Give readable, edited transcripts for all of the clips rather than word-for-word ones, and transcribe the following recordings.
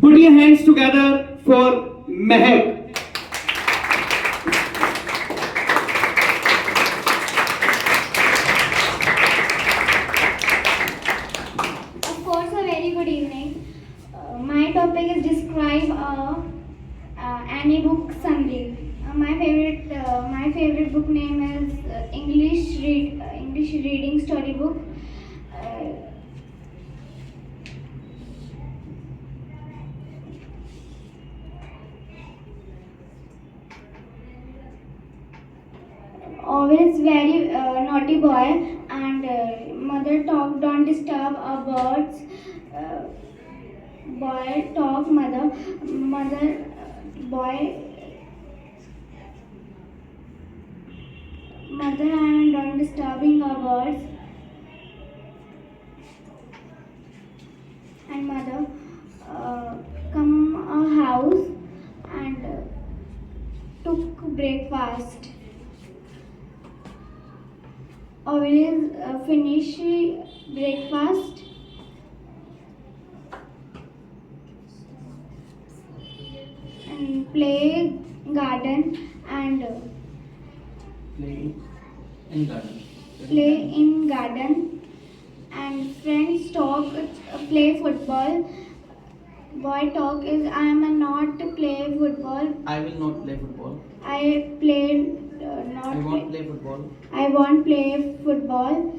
Put your hands together for Mehak. Of course, a very good evening. My topic is describe any book summary. My favorite book name is English reading storybook. Uh, Always very naughty boy, and mother talk don't disturb our birds. Uh, Boy talk mother boy mother and don't disturbing our birds, and mother come a house and took breakfast. Always finish breakfast and play garden and Play in garden. play in garden, and friends talk, play football. Boy talk is I am not play football. I will not play football. I play not I won't play football. I won't play football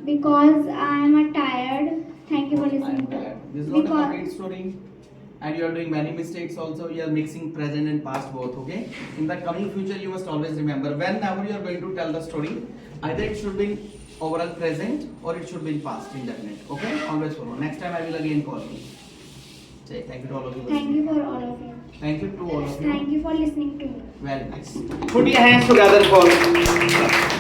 because I am tired. Thank you for I am listening. tired. This is not a Because complete story. And you are doing many mistakes also. You are mixing present and past both. Okay. In the coming future, you must always remember whenever you are going to tell the story, either it should be in overall present or it should be in past indefinite. Okay. Always follow. Next time I will again call you. Say thank you to all of you. thank you for all of you. Thank you to all of you. Thank you for listening to me. Very nice. Put your hands together for